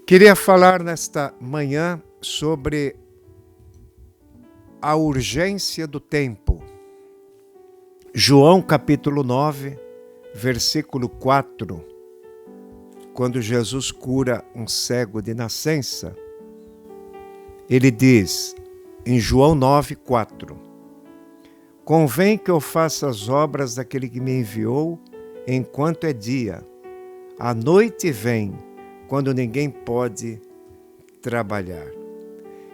Queria falar nesta manhã sobre a urgência do tempo. João capítulo 9, versículo 4, quando Jesus cura um cego de nascença, ele diz, em João 9, 4, convém que eu faça as obras daquele que me enviou enquanto é dia. A noite vem, quando ninguém pode trabalhar.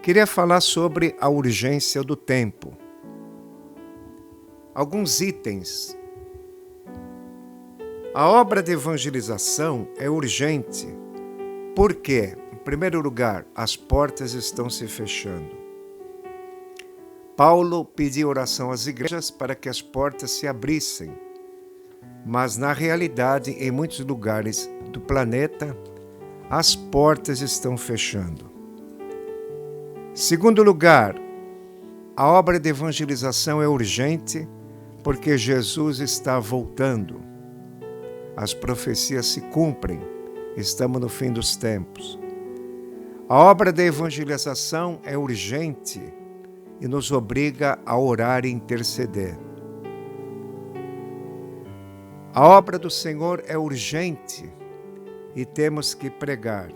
Queria falar sobre a urgência do tempo. Alguns itens. A obra de evangelização é urgente. Por quê? Em primeiro lugar, as portas estão se fechando. Paulo pediu oração às igrejas para que as portas se abrissem. Mas, na realidade, em muitos lugares do planeta, as portas estão fechando. Segundo lugar, a obra de evangelização é urgente porque Jesus está voltando. As profecias se cumprem, estamos no fim dos tempos. A obra da evangelização é urgente e nos obriga a orar e interceder. A obra do Senhor é urgente e temos que pregar.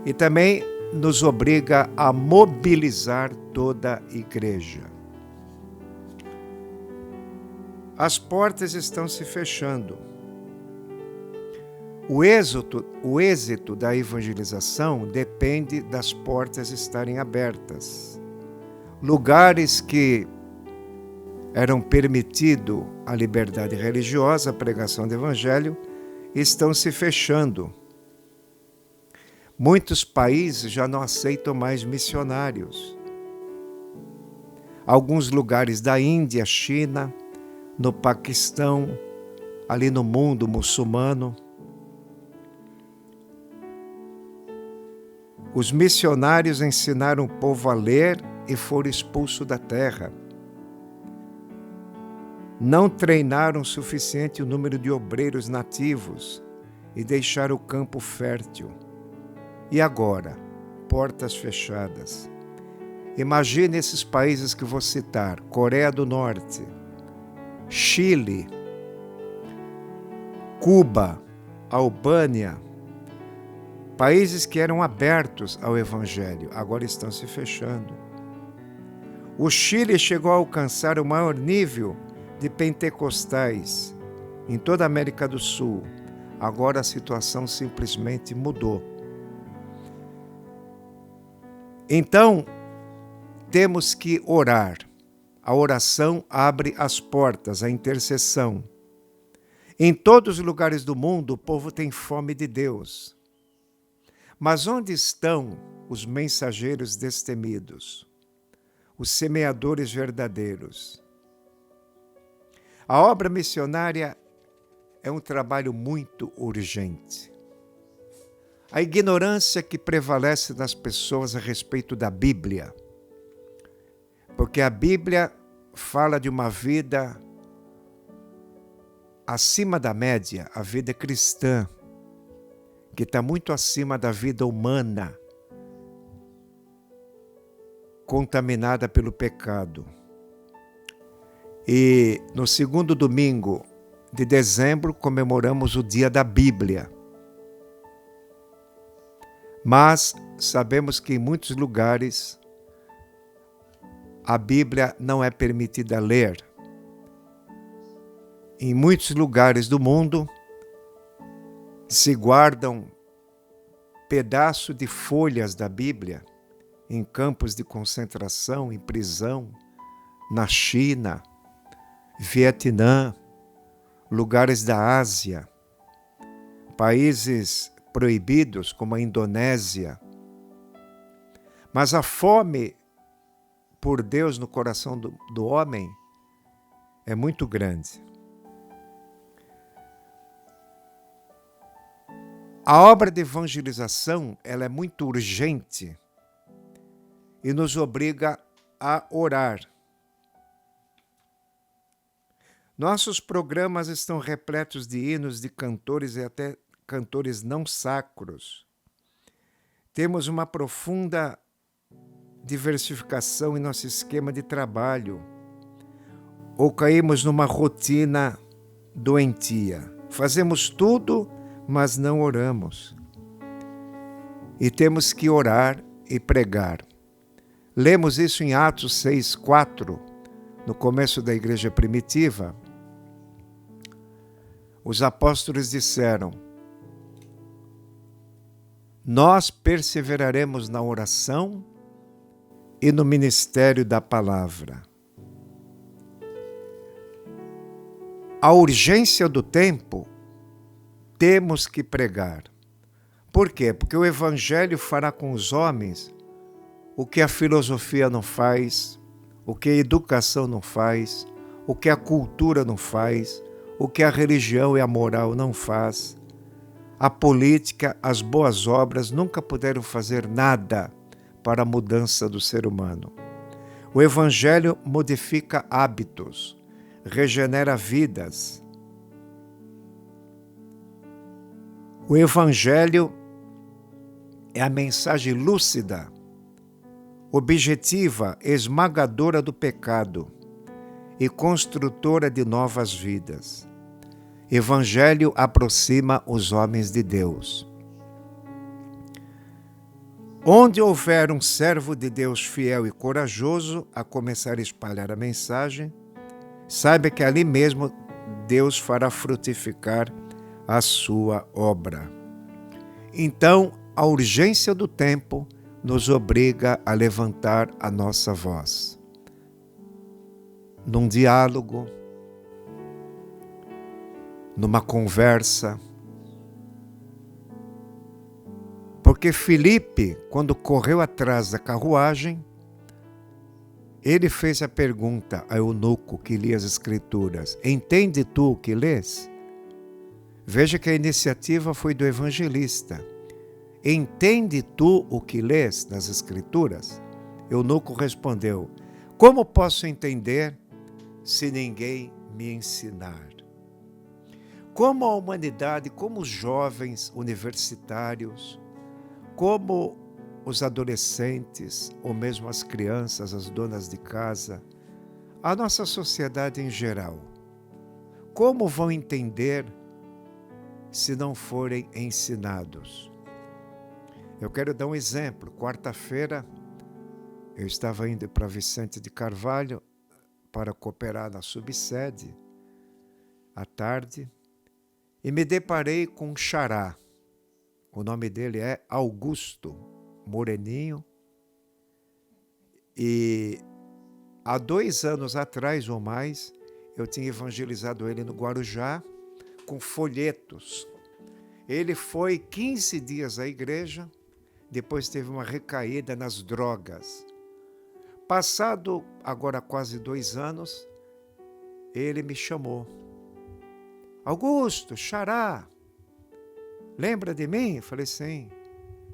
E também nos obriga a mobilizar toda a igreja. As portas estão se fechando. O êxito da evangelização depende das portas estarem abertas. Lugares que eram permitidos a liberdade religiosa, a pregação do evangelho, estão se fechando. Muitos países já não aceitam mais missionários. Alguns lugares da Índia, China, no Paquistão, ali no mundo muçulmano, os missionários ensinaram o povo a ler e foram expulsos da terra. Não treinaram o suficiente o número de obreiros nativos e deixaram o campo fértil. E agora? Portas fechadas. Imagine esses países que vou citar: Coreia do Norte, Chile, Cuba, Albânia, países que eram abertos ao evangelho, agora estão se fechando. O Chile chegou a alcançar o maior nível de pentecostais em toda a América do Sul. Agora a situação simplesmente mudou. Então, temos que orar. A oração abre as portas, a intercessão. Em todos os lugares do mundo, o povo tem fome de Deus. Mas onde estão os mensageiros destemidos? Os semeadores verdadeiros? A obra missionária é um trabalho muito urgente. A ignorância que prevalece nas pessoas a respeito da Bíblia, porque a Bíblia fala de uma vida acima da média, a vida cristã, que está muito acima da vida humana, contaminada pelo pecado. E no segundo domingo de dezembro comemoramos o Dia da Bíblia. Mas sabemos que em muitos lugares a Bíblia não é permitida ler. Em muitos lugares do mundo se guardam pedaços de folhas da Bíblia em campos de concentração, em prisão, na China, Vietnã, lugares da Ásia, países proibidos como a Indonésia. Mas a fome por Deus no coração do homem é muito grande. A obra de evangelização, ela é muito urgente e nos obriga a orar. Nossos programas estão repletos de hinos de cantores e até cantores não sacros, Temos uma profunda diversificação em nosso esquema de trabalho, ou caímos numa rotina doentia. Fazemos tudo, mas não oramos. E temos que orar e pregar. Lemos isso em Atos 6:4, no começo da igreja primitiva. Os apóstolos disseram: nós perseveraremos na oração e no ministério da palavra. A urgência do tempo, temos que pregar. Por quê? Porque o Evangelho fará com os homens o que a filosofia não faz, o que a educação não faz, o que a cultura não faz, o que a religião e a moral não faz. A política, as boas obras nunca puderam fazer nada para a mudança do ser humano. O Evangelho modifica hábitos, regenera vidas. O Evangelho é a mensagem lúcida, objetiva, esmagadora do pecado e construtora de novas vidas. Evangelho aproxima os homens de Deus. Onde houver um servo de Deus fiel e corajoso a começar a espalhar a mensagem, saiba que ali mesmo Deus fará frutificar a sua obra. Então, a urgência do tempo nos obriga a levantar a nossa voz. Num diálogo, numa conversa. Porque Filipe, quando correu atrás da carruagem, ele fez a pergunta a eunuco que lia as Escrituras: entende tu o que lês? Veja que a iniciativa foi do evangelista. Entende tu o que lês nas Escrituras? Eunuco respondeu: como posso entender se ninguém me ensinar? Como a humanidade, como os jovens universitários, como os adolescentes, ou mesmo as crianças, as donas de casa, a nossa sociedade em geral, como vão entender se não forem ensinados? Eu quero dar um exemplo. Quarta-feira, eu estava indo para Vicente de Carvalho para cooperar na subsede, à tarde, e me deparei com um xará. O nome dele é Augusto, moreninho. E há 2 anos atrás ou mais, eu tinha evangelizado ele no Guarujá com folhetos. Ele foi 15 dias à igreja, depois teve uma recaída nas drogas. Passado agora quase 2 anos, ele me chamou. Augusto, xará, lembra de mim? Eu falei, sim.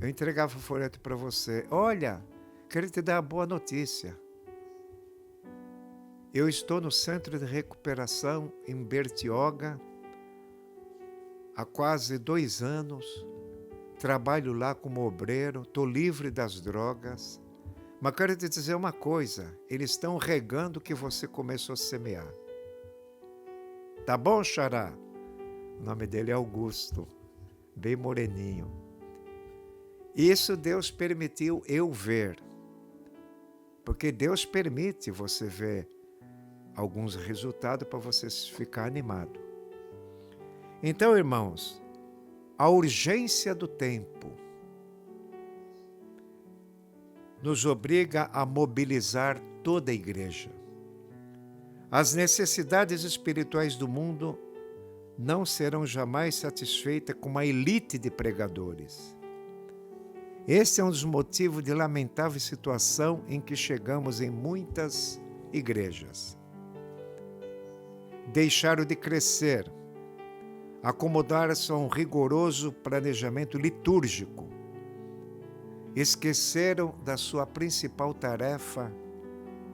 Eu entregava o folheto para você. Olha, quero te dar uma boa notícia. Eu estou no Centro de Recuperação em Bertioga há quase 2 anos. Trabalho lá como obreiro, estou livre das drogas. Mas quero te dizer uma coisa, eles estão regando o que você começou a semear. Tá bom, xará? O nome dele é Augusto, bem moreninho. Isso Deus permitiu eu ver, porque Deus permite você ver alguns resultados para você ficar animado. Então, irmãos, a urgência do tempo nos obriga a mobilizar toda a igreja. As necessidades espirituais do mundo não serão jamais satisfeitas com uma elite de pregadores. Esse é um dos motivos de lamentável situação em que chegamos em muitas igrejas. Deixaram de crescer, acomodaram-se a um rigoroso planejamento litúrgico, esqueceram da sua principal tarefa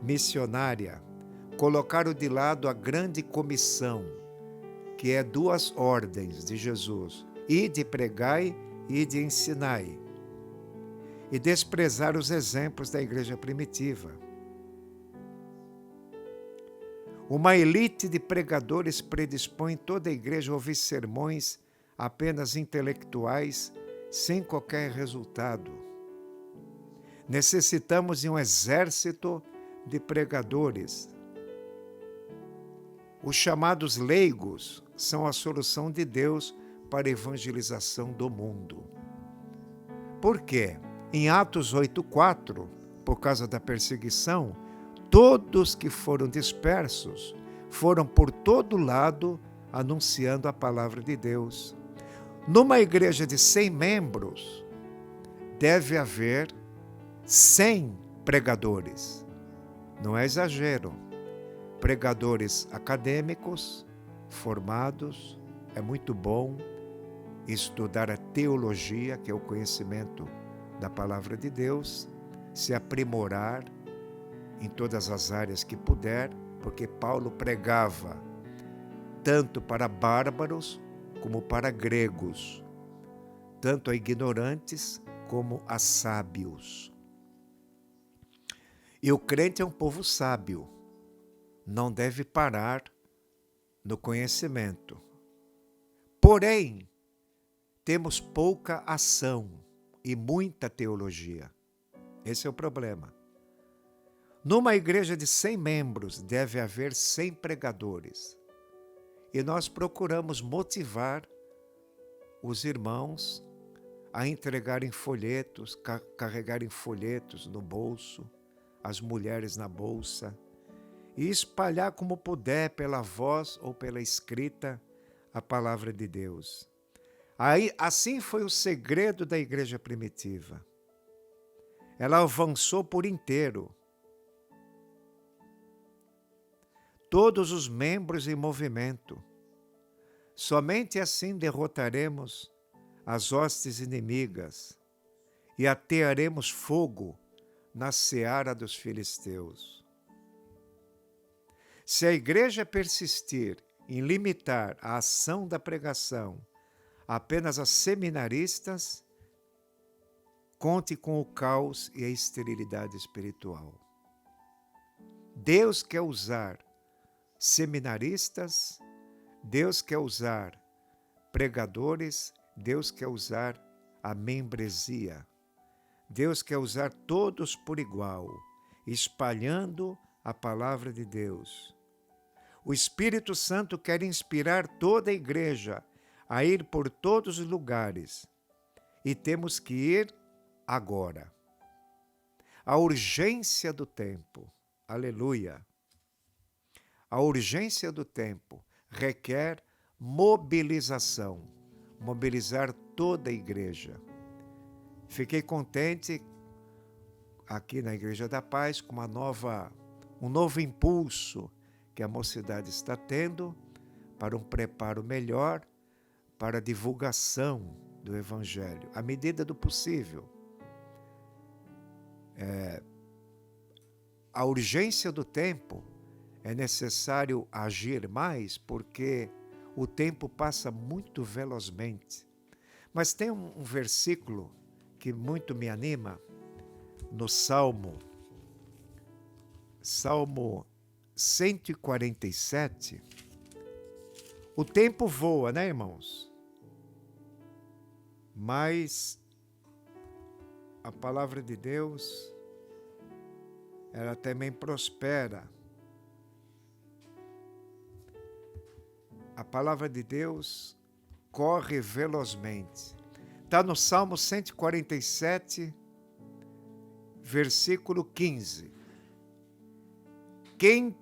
missionária, colocaram de lado a grande comissão, que é 2 ordens de Jesus: ide, pregai e ide, ensinai. e desprezar os exemplos da igreja primitiva. Uma elite de pregadores predispõe toda a igreja a ouvir sermões apenas intelectuais, sem qualquer resultado. Necessitamos de um exército de pregadores. Os chamados leigos são a solução de Deus para a evangelização do mundo. Por quê? Em Atos 8,4, por causa da perseguição, todos que foram dispersos foram por todo lado anunciando a palavra de Deus. Numa igreja de 100 membros, deve haver 100 pregadores. Não é exagero. Pregadores acadêmicos, formados, é muito bom estudar a teologia, que é o conhecimento da palavra de Deus, se aprimorar em todas as áreas que puder, porque Paulo pregava tanto para bárbaros como para gregos, tanto a ignorantes como a sábios. E o crente é um povo sábio, não deve parar no conhecimento. Porém, temos pouca ação e muita teologia. Esse é o problema. Numa igreja de 100 membros, deve haver 100 pregadores. E nós procuramos motivar os irmãos a entregarem folhetos, carregarem folhetos no bolso, as mulheres na bolsa, e espalhar como puder, pela voz ou pela escrita, a palavra de Deus. Assim foi o segredo da igreja primitiva. Ela avançou por inteiro. Todos os membros em movimento. Somente assim derrotaremos as hostes inimigas e atearemos fogo na seara dos filisteus. Se a igreja persistir em limitar a ação da pregação apenas a seminaristas, conte com o caos e a esterilidade espiritual. Deus quer usar seminaristas, Deus quer usar pregadores, Deus quer usar a membresia. Deus quer usar todos por igual, espalhando a palavra de Deus. O Espírito Santo quer inspirar toda a igreja a ir por todos os lugares, e temos que ir agora. A urgência do tempo, aleluia. A urgência do tempo requer mobilização, mobilizar toda a igreja. Fiquei contente aqui na Igreja da Paz com um novo impulso que a mocidade está tendo para um preparo melhor para a divulgação do Evangelho, à medida do possível. A urgência do tempo, é necessário agir mais porque o tempo passa muito velozmente. Mas tem um versículo que muito me anima no Salmo 147. O tempo voa, né, irmãos? Mas a palavra de Deus, ela também prospera. A palavra de Deus corre velozmente. Está no Salmo 147, versículo 15. Quem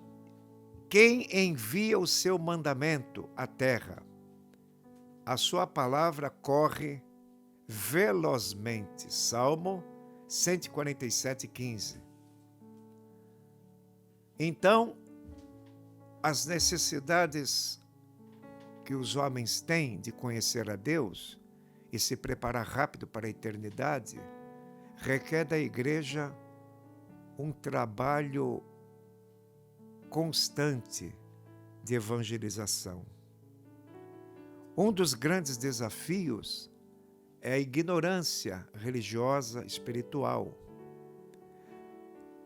envia o seu mandamento à terra? A sua palavra corre velozmente. Salmo 147, 15. Então, as necessidades que os homens têm de conhecer a Deus e se preparar rápido para a eternidade, requer da igreja um trabalho constante de evangelização. Um dos grandes desafios é a ignorância religiosa, espiritual.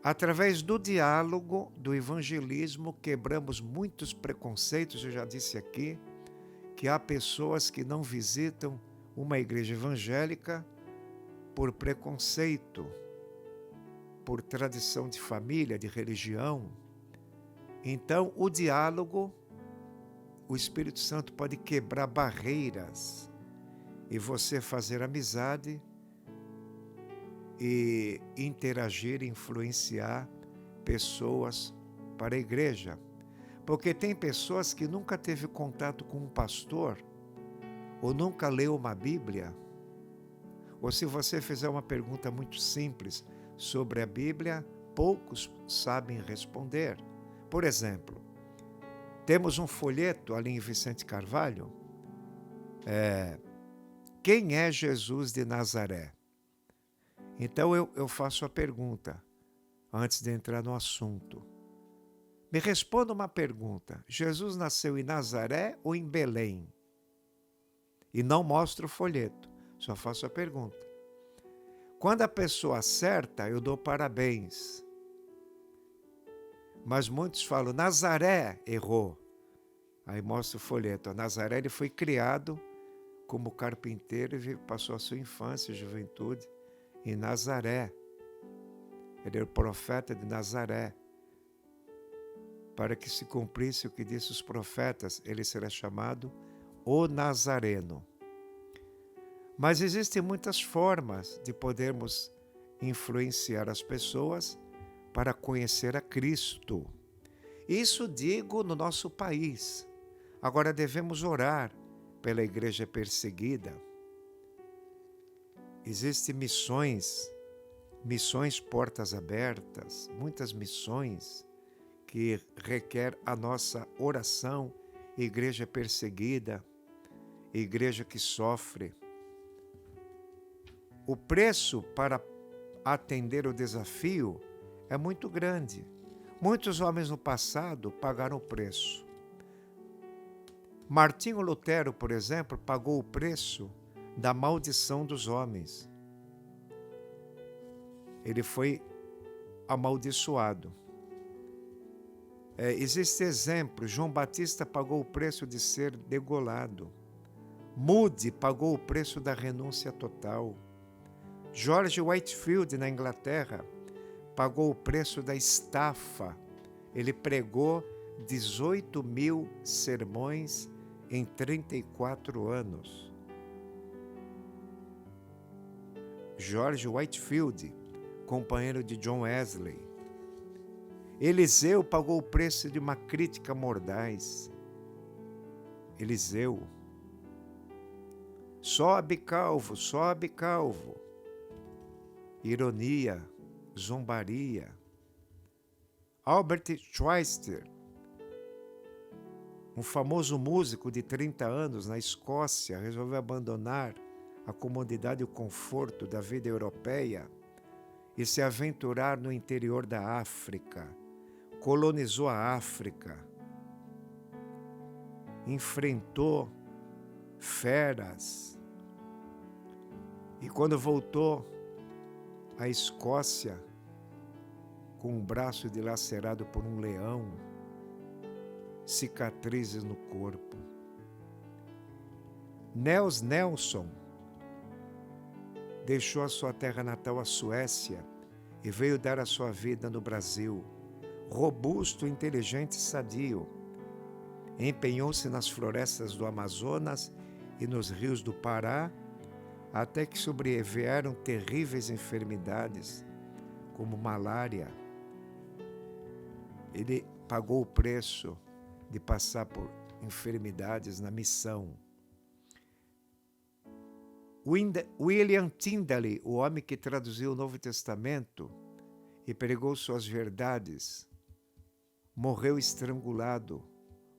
Através do diálogo, do evangelismo, quebramos muitos preconceitos. Eu já disse aqui que há pessoas que não visitam uma igreja evangélica por preconceito, por tradição de família, de religião. Então, o diálogo, o Espírito Santo pode quebrar barreiras e você fazer amizade e interagir, influenciar pessoas para a igreja. Porque tem pessoas que nunca teve contato com um pastor, ou nunca leu uma Bíblia, ou se você fizer uma pergunta muito simples sobre a Bíblia, poucos sabem responder. Por exemplo, temos um folheto ali em Vicente Carvalho, quem é Jesus de Nazaré? Então eu faço a pergunta, antes de entrar no assunto. Me responda uma pergunta, Jesus nasceu em Nazaré ou em Belém? E não mostro o folheto, só faço a pergunta. Quando a pessoa acerta, eu dou parabéns. Mas muitos falam, Nazaré errou. Aí mostra o folheto. Nazaré ele foi criado como carpinteiro e passou a sua infância e juventude em Nazaré. Ele era o profeta de Nazaré. Para que se cumprisse o que disse os profetas, ele será chamado o Nazareno. Mas existem muitas formas de podermos influenciar as pessoas para conhecer a Cristo. Isso digo no nosso país. Agora devemos orar pela igreja perseguida. Existem missões portas abertas, muitas missões que requer a nossa oração, igreja perseguida, igreja que sofre. O preço para atender o desafio é muito grande. Muitos homens no passado pagaram o preço. Martinho Lutero, por exemplo, pagou o preço da maldição dos homens. Ele foi amaldiçoado. Existe exemplo, João Batista pagou o preço de ser degolado. Moody pagou o preço da renúncia total. George Whitefield, na Inglaterra, pagou o preço da estafa. Ele pregou 18.000 sermões em 34 anos. George Whitefield, companheiro de John Wesley. Eliseu pagou o preço de uma crítica mordaz. Eliseu. Sobe calvo, sobe calvo. Ironia, zombaria. Albert Schweitzer, um famoso músico de 30 anos na Escócia, resolveu abandonar a comodidade e o conforto da vida europeia e se aventurar no interior da África. Colonizou a África, enfrentou feras e quando voltou à Escócia, com o braço dilacerado por um leão, cicatrizes no corpo. Nels Nelson deixou a sua terra natal, a Suécia, e veio dar a sua vida no Brasil. Robusto, inteligente e sadio, empenhou-se nas florestas do Amazonas e nos rios do Pará, até que sobrevieram terríveis enfermidades, como malária. Ele pagou o preço de passar por enfermidades na missão. William Tyndale, o homem que traduziu o Novo Testamento e pregou suas verdades, morreu estrangulado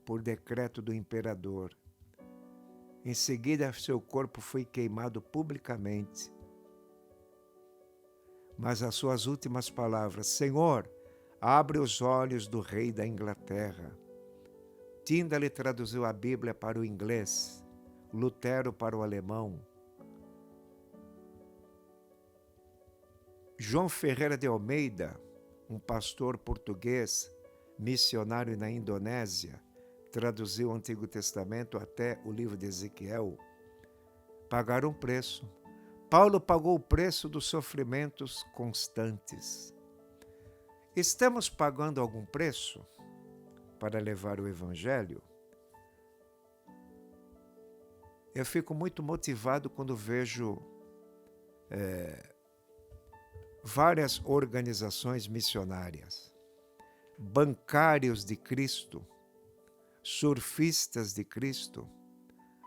por decreto do imperador. Em seguida, seu corpo foi queimado publicamente. Mas as suas últimas palavras, Senhor, abre os olhos do rei da Inglaterra. Tyndale traduziu a Bíblia para o inglês, Lutero para o alemão. João Ferreira de Almeida, um pastor português, missionário na Indonésia, traduziu o Antigo Testamento até o livro de Ezequiel, pagaram um preço. Paulo pagou o preço dos sofrimentos constantes. Estamos pagando algum preço para levar o Evangelho? Eu fico muito motivado quando vejo várias organizações missionárias, bancários de Cristo, surfistas de Cristo,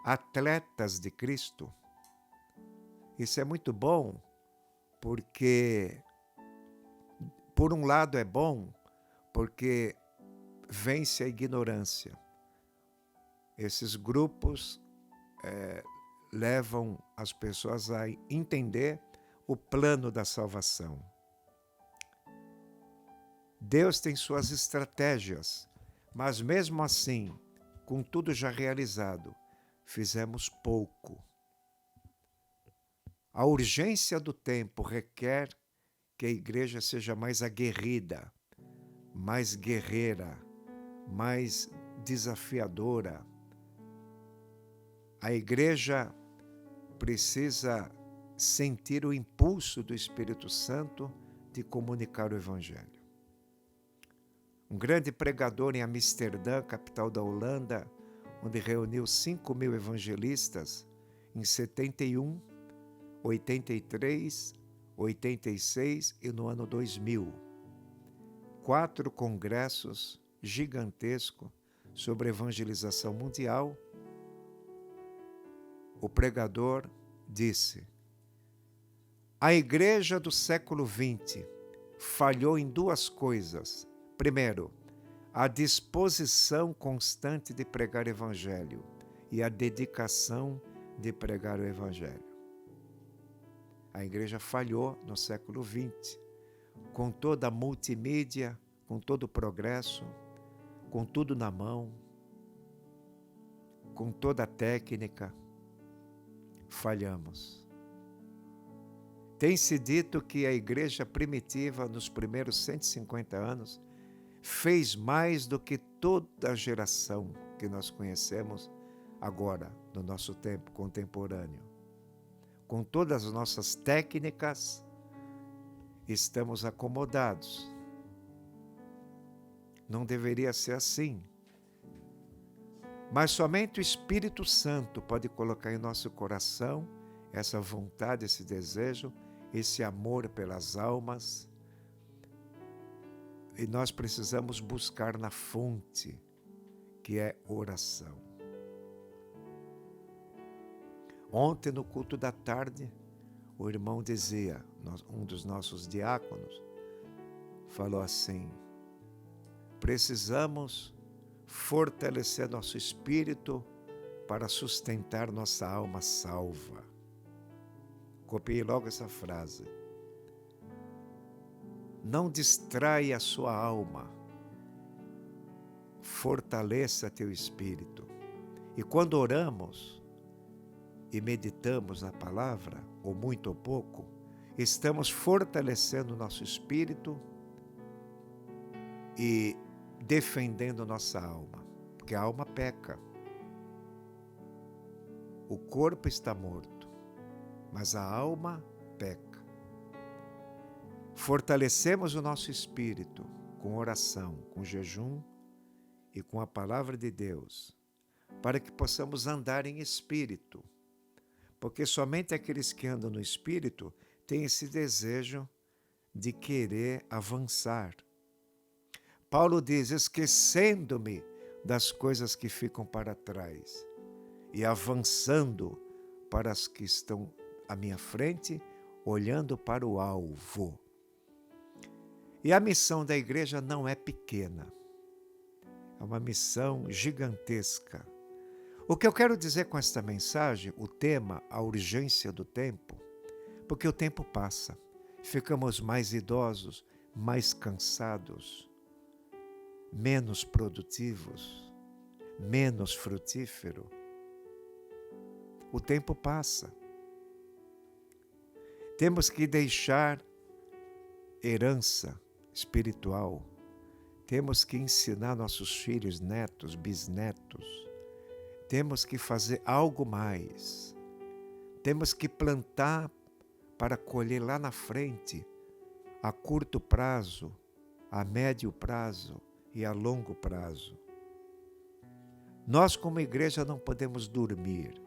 atletas de Cristo. Isso é muito bom, porque, por um lado, é bom, porque vence a ignorância. Esses grupos levam as pessoas a entender o plano da salvação. Deus tem suas estratégias, mas mesmo assim, com tudo já realizado, fizemos pouco. A urgência do tempo requer que a igreja seja mais aguerrida, mais guerreira, mais desafiadora. A igreja precisa sentir o impulso do Espírito Santo de comunicar o Evangelho. Um grande pregador em Amsterdã, capital da Holanda, onde reuniu 5.000 evangelistas em 71, 83, 86 e no ano 2000. 4 congressos gigantescos sobre evangelização mundial. O pregador disse: a igreja do século XX falhou em 2 coisas. Primeiro, a disposição constante de pregar o Evangelho e a dedicação de pregar o Evangelho. A igreja falhou no século XX, com toda a multimídia, com todo o progresso, com tudo na mão, com toda a técnica. Falhamos. Tem-se dito que a igreja primitiva, nos primeiros 150 anos, fez mais do que toda a geração que nós conhecemos agora, no nosso tempo contemporâneo. Com todas as nossas técnicas, estamos acomodados. Não deveria ser assim. Mas somente o Espírito Santo pode colocar em nosso coração essa vontade, esse desejo, esse amor pelas almas. E nós precisamos buscar na fonte, que é oração. Ontem, no culto da tarde, o irmão dizia, um dos nossos diáconos, falou assim: precisamos fortalecer nosso espírito para sustentar nossa alma salva. Copiei logo essa frase. Não distraia a sua alma. Fortaleça teu espírito. E quando oramos e meditamos na palavra, ou muito ou pouco, estamos fortalecendo nosso espírito e defendendo nossa alma, porque a alma peca. O corpo está morto, mas a alma peca. Fortalecemos o nosso espírito com oração, com jejum e com a palavra de Deus, para que possamos andar em espírito, porque somente aqueles que andam no espírito têm esse desejo de querer avançar. Paulo diz: esquecendo-me das coisas que ficam para trás e avançando para as que estão à minha frente, olhando para o alvo. E a missão da igreja não é pequena, é uma missão gigantesca. O que eu quero dizer com esta mensagem, o tema, a urgência do tempo, porque o tempo passa, ficamos mais idosos, mais cansados, menos produtivos, menos frutífero. O tempo passa. Temos que deixar herança espiritual. Temos que ensinar nossos filhos, netos, bisnetos. Temos que fazer algo mais. Temos que plantar para colher lá na frente, a curto prazo, a médio prazo e a longo prazo. Nós, como igreja, não podemos dormir,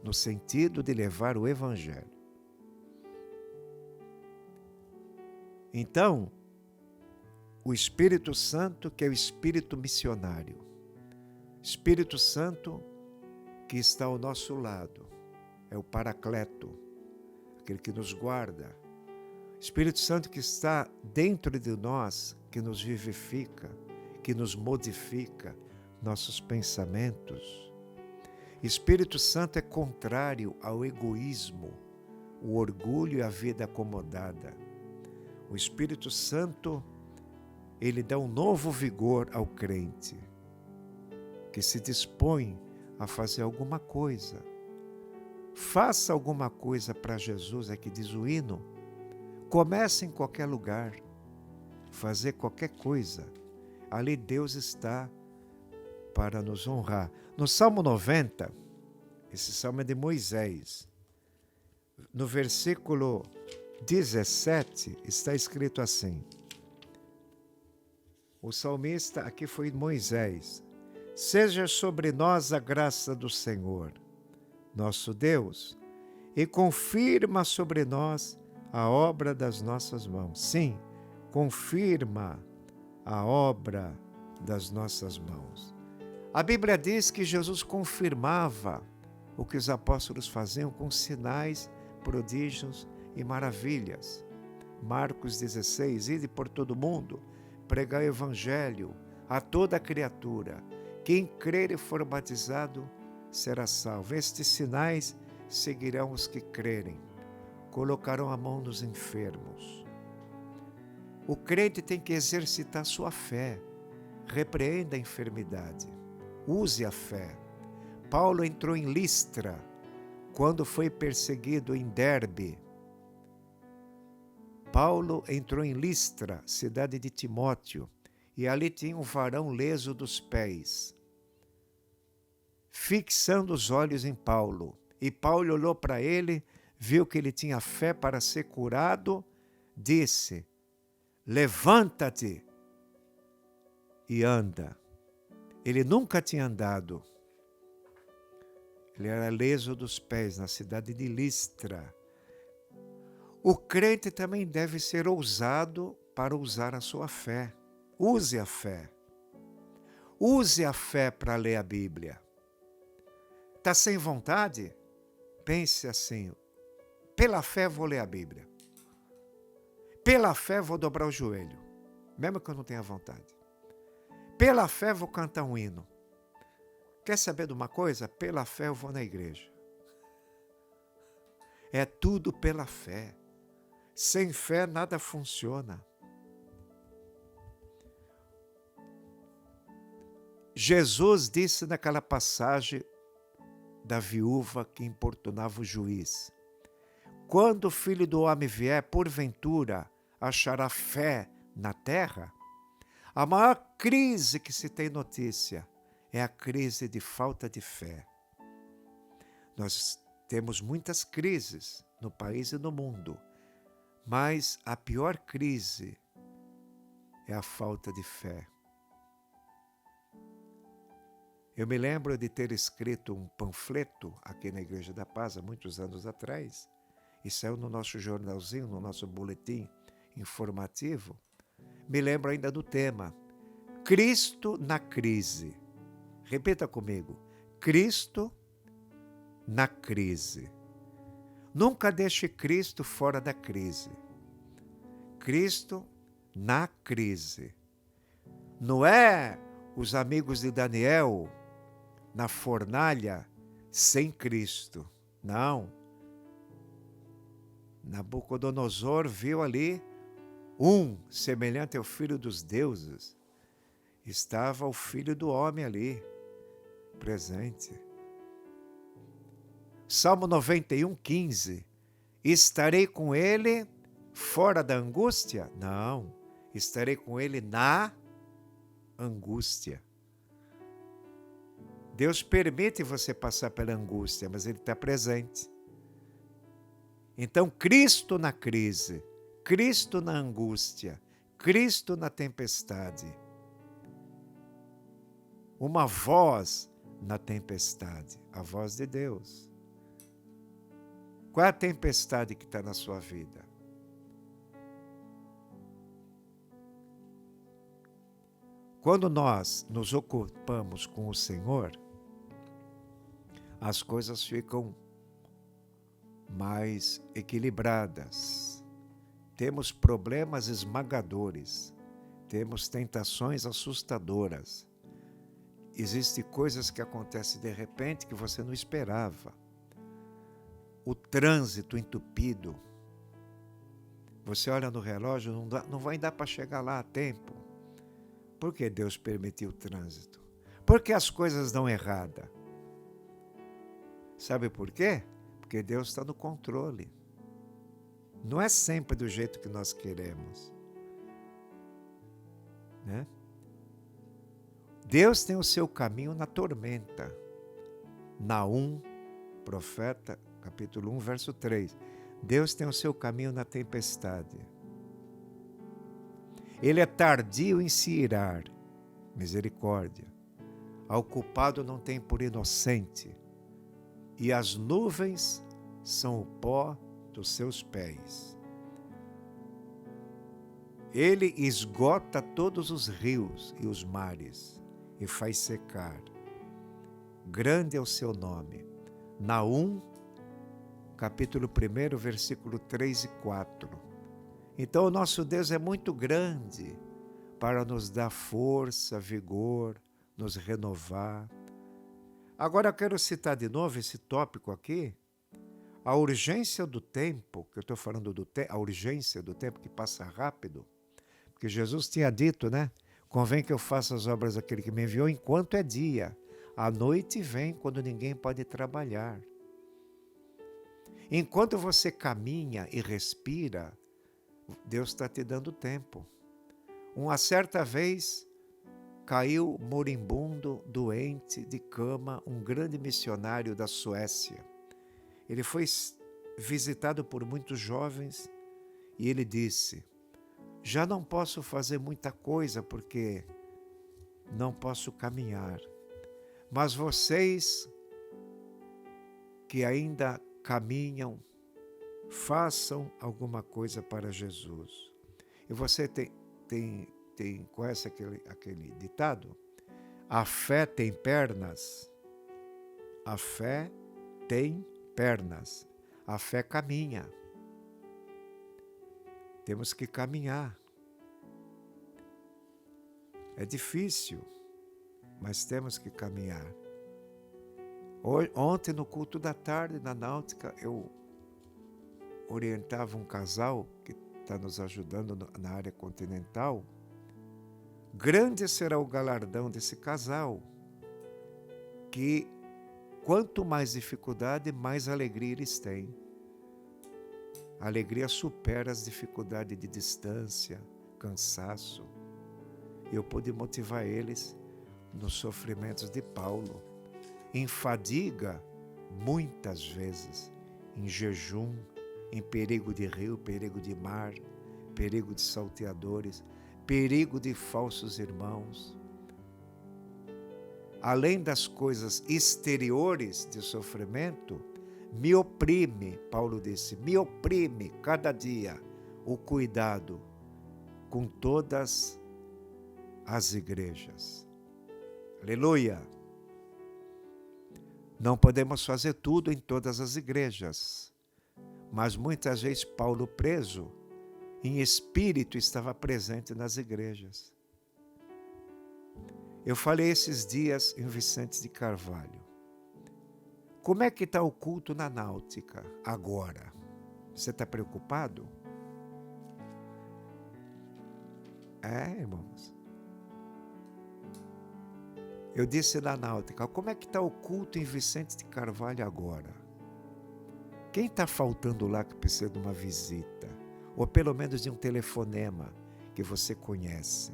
no sentido de levar o Evangelho. Então, o Espírito Santo, que é o Espírito missionário, Espírito Santo que está ao nosso lado, é o Paracleto, aquele que nos guarda. Espírito Santo que está dentro de nós, que nos vivifica, que nos modifica nossos pensamentos. Espírito Santo é contrário ao egoísmo, o orgulho e a vida acomodada. O Espírito Santo, ele dá um novo vigor ao crente, que se dispõe a fazer alguma coisa. Faça alguma coisa para Jesus, é que diz o hino. Comece em qualquer lugar, fazer qualquer coisa. Ali Deus está para nos honrar. No Salmo 90, esse salmo é de Moisés, no versículo 17 está escrito assim. O salmista aqui foi Moisés. Seja sobre nós a graça do Senhor, nosso Deus, e confirma sobre nós a obra das nossas mãos. Sim, confirma a obra das nossas mãos. A Bíblia diz que Jesus confirmava o que os apóstolos faziam com sinais, prodígios e maravilhas. Marcos 16, ide por todo mundo, pregai o evangelho a toda criatura. Quem crer e for batizado será salvo. Estes sinais seguirão os que crerem. Colocarão a mão nos enfermos. O crente tem que exercitar sua fé. Repreenda a enfermidade. Use a fé. Paulo entrou em Listra quando foi perseguido em Derbe. Paulo entrou em Listra, cidade de Timóteo, e ali tinha um varão leso dos pés. Fixando os olhos em Paulo, e Paulo olhou para ele, viu que ele tinha fé para ser curado, disse: levanta-te e anda. Ele nunca tinha andado. Ele era leso dos pés na cidade de Listra. O crente também deve ser ousado para usar a sua fé. Use a fé. Use a fé para ler a Bíblia. Está sem vontade? Pense assim, pela fé vou ler a Bíblia. Pela fé vou dobrar o joelho, mesmo que eu não tenha vontade. Pela fé vou cantar um hino. Quer saber de uma coisa? Pela fé eu vou na igreja. É tudo pela fé. Sem fé nada funciona. Jesus disse naquela passagem da viúva que importunava o juiz: quando o Filho do Homem vier, porventura, achará fé na terra? A maior crise que se tem notícia é a crise de falta de fé. Nós temos muitas crises no país e no mundo, mas a pior crise é a falta de fé. Eu me lembro de ter escrito um panfleto aqui na Igreja da Paz há muitos anos atrás, e saiu no nosso jornalzinho, no nosso boletim informativo. Me lembro ainda do tema: Cristo na crise. Repita comigo: Cristo na crise. Nunca deixe Cristo fora da crise. Cristo na crise. Não é os amigos de Daniel na fornalha sem Cristo. Não. Nabucodonosor viu ali semelhante ao Filho dos deuses. Estava o Filho do homem ali, presente. Salmo 91, 15. Estarei com ele fora da angústia? Não, estarei com ele na angústia. Deus permite você passar pela angústia, mas ele está presente. Então, Cristo na crise, Cristo na angústia, Cristo na tempestade. Uma voz na tempestade, a voz de Deus. Qual é a tempestade que está na sua vida? Quando nós nos ocupamos com o Senhor, as coisas ficam mais equilibradas. Temos problemas esmagadores, temos tentações assustadoras. Existem coisas que acontecem de repente que você não esperava. O trânsito entupido. Você olha no relógio, não vai dar para chegar lá a tempo. Por que Deus permitiu o trânsito? Porque as coisas dão errada. Sabe por quê? Porque Deus está no controle. Não é sempre do jeito que nós queremos, né? Deus tem o seu caminho na tormenta. Naum, profeta, capítulo 1, verso 3. Deus tem o seu caminho na tempestade. Ele é tardio em se irar, misericórdia. Ao culpado não tem por inocente, e as nuvens são o pó dos seus pés. Ele esgota todos os rios e os mares e faz secar. Grande é o seu nome. Naum, capítulo 1, versículo 3 e 4. Então o nosso Deus é muito grande para nos dar força, vigor, nos renovar. Agora eu quero citar de novo esse tópico aqui. A urgência do tempo, que eu estou falando a urgência do tempo que passa rápido, porque Jesus tinha dito, né? Convém que eu faça as obras daquele que me enviou enquanto é dia. A noite vem quando ninguém pode trabalhar. Enquanto você caminha e respira, Deus está te dando tempo. Uma certa vez, caiu moribundo, doente, de cama, um grande missionário da Suécia. Ele foi visitado por muitos jovens e ele disse: já não posso fazer muita coisa porque não posso caminhar. Mas vocês que ainda caminham, façam alguma coisa para Jesus. E você conhece aquele ditado? A fé tem pernas. A fé tem pernas. A fé caminha. Temos que caminhar. É difícil, mas temos que caminhar. Ontem, no culto da tarde, na Náutica, eu orientava um casal que está nos ajudando na área continental. Grande será o galardão desse casal, que quanto mais dificuldade, mais alegria eles têm. A alegria supera as dificuldades de distância, cansaço. Eu pude motivar eles nos sofrimentos de Paulo, em fadiga, muitas vezes, em jejum, em perigo de rio, perigo de mar, perigo de salteadores, perigo de falsos irmãos. Além das coisas exteriores de sofrimento, me oprime, Paulo disse, me oprime cada dia o cuidado com todas as igrejas. Aleluia! Não podemos fazer tudo em todas as igrejas, mas muitas vezes Paulo, preso, em espírito, estava presente nas igrejas. Eu falei esses dias em Vicente de Carvalho. Como é que está o culto na Náutica agora? Você está preocupado? Irmãos. Eu disse na Náutica, como é que está o culto em Vicente de Carvalho agora? Quem está faltando lá que precisa de uma visita? ou pelo menos de um telefonema que você conhece.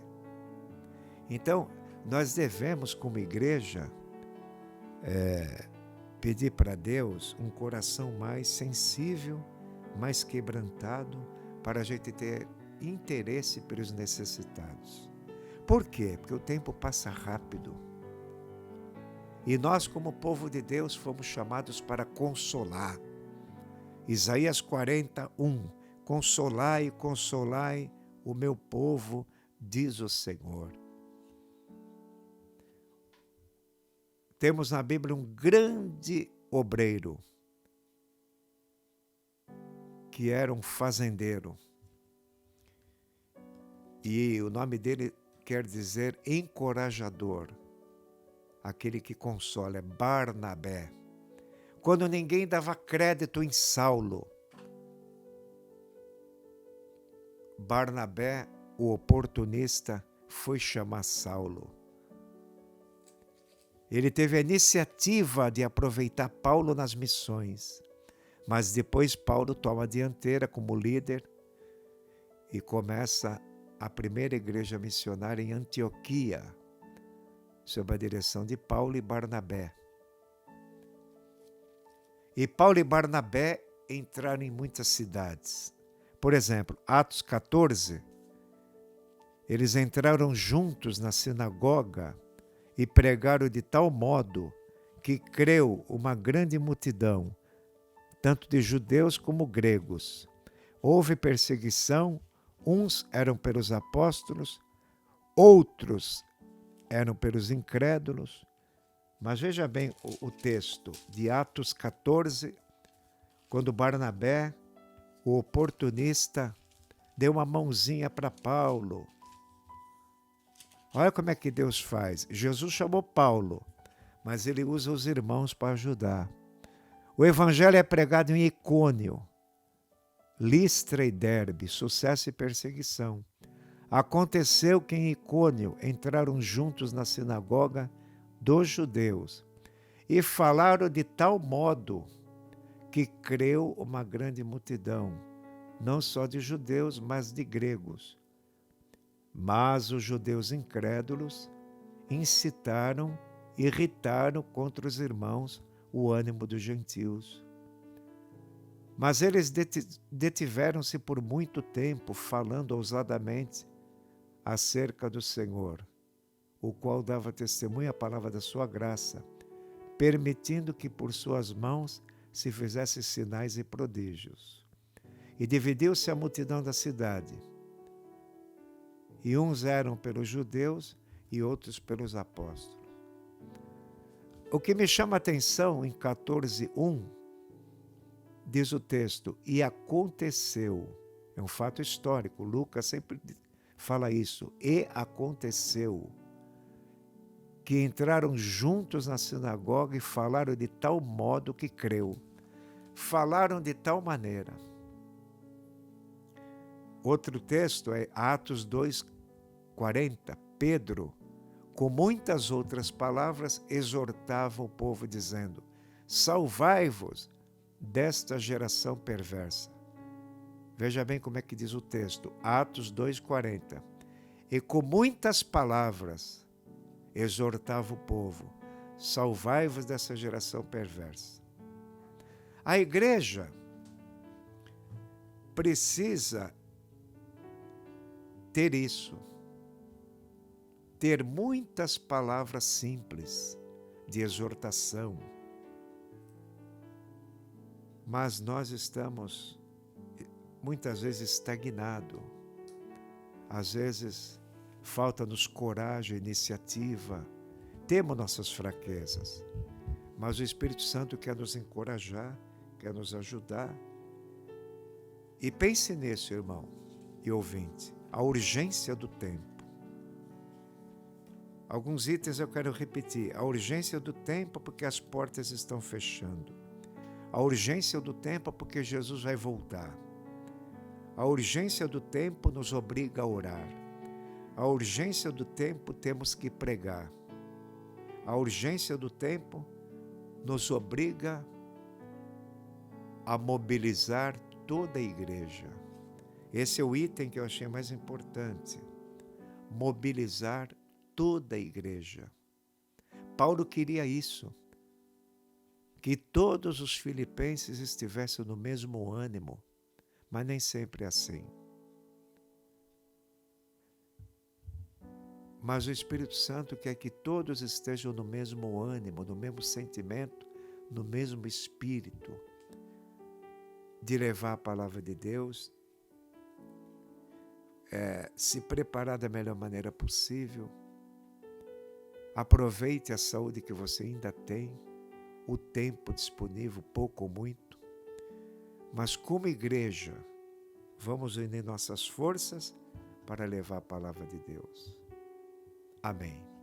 Então, nós devemos, como igreja, pedir para Deus um coração mais sensível, mais quebrantado, para a gente ter interesse pelos necessitados. Por quê? Porque o tempo passa rápido. E nós, como povo de Deus, fomos chamados para consolar. Isaías 41, consolai, consolai o meu povo, diz o Senhor. Temos na Bíblia um grande obreiro, que era um fazendeiro. E o nome dele quer dizer encorajador, aquele que consola, é Barnabé. Quando ninguém dava crédito em Saulo, Barnabé, o oportunista, foi chamar Saulo. Ele teve a iniciativa de aproveitar Paulo nas missões, mas depois Paulo toma a dianteira como líder e começa a primeira igreja missionária em Antioquia, sob a direção de Paulo e Barnabé. E Paulo e Barnabé entraram em muitas cidades. Por exemplo, Atos 14, eles entraram juntos na sinagoga e pregaram de tal modo que creu uma grande multidão, tanto de judeus como gregos. Houve perseguição, uns eram pelos apóstolos, outros eram pelos incrédulos. Mas veja bem o texto de Atos 14, quando Barnabé, o oportunista, deu uma mãozinha para Paulo. Olha como é que Deus faz. Jesus chamou Paulo, mas ele usa os irmãos para ajudar. O evangelho é pregado em Icônio, Listra e Derbe, sucesso e perseguição. Aconteceu que em Icônio entraram juntos na sinagoga dos judeus e falaram de tal modo que creu uma grande multidão, não só de judeus, mas de gregos. Mas os judeus incrédulos incitaram, irritaram contra os irmãos o ânimo dos gentios. Mas eles detiveram-se por muito tempo, falando ousadamente acerca do Senhor, o qual dava testemunho à palavra da sua graça, permitindo que por suas mãos se fizessem sinais e prodígios. E dividiu-se a multidão da cidade, e uns eram pelos judeus e outros pelos apóstolos. O que me chama a atenção em 14:1, diz o texto, e aconteceu, é um fato histórico, Lucas sempre fala isso, e aconteceu, que entraram juntos na sinagoga e falaram de tal modo que creu. Falaram de tal maneira. Outro texto é Atos 2:40. Pedro, com muitas outras palavras, exortava o povo, dizendo: salvai-vos desta geração perversa. Veja bem como é que diz o texto, Atos 2:40. E com muitas palavras exortava o povo: salvai-vos dessa geração perversa. A igreja precisa ter isso, ter muitas palavras simples de exortação. Mas nós estamos muitas vezes estagnados. Às vezes falta-nos coragem, iniciativa. Temos nossas fraquezas, mas o Espírito Santo quer nos encorajar, quer nos ajudar. E pense nisso, irmão e ouvinte, a urgência do tempo. Alguns itens eu quero repetir. A urgência do tempo porque as portas estão fechando. A urgência do tempo porque Jesus vai voltar. A urgência do tempo nos obriga a orar. A urgência do tempo temos que pregar. A urgência do tempo nos obriga a mobilizar toda a igreja. Esse é o item que eu achei mais importante. Mobilizar toda a igreja. Paulo queria isso, que todos os filipenses estivessem no mesmo ânimo, mas nem sempre é assim. Mas o Espírito Santo quer que todos estejam no mesmo ânimo, no mesmo sentimento, no mesmo espírito, de levar a palavra de Deus, se preparar da melhor maneira possível. Aproveite a saúde que você ainda tem, o tempo disponível, pouco ou muito. Mas como igreja, vamos unir nossas forças para levar a palavra de Deus. Amém.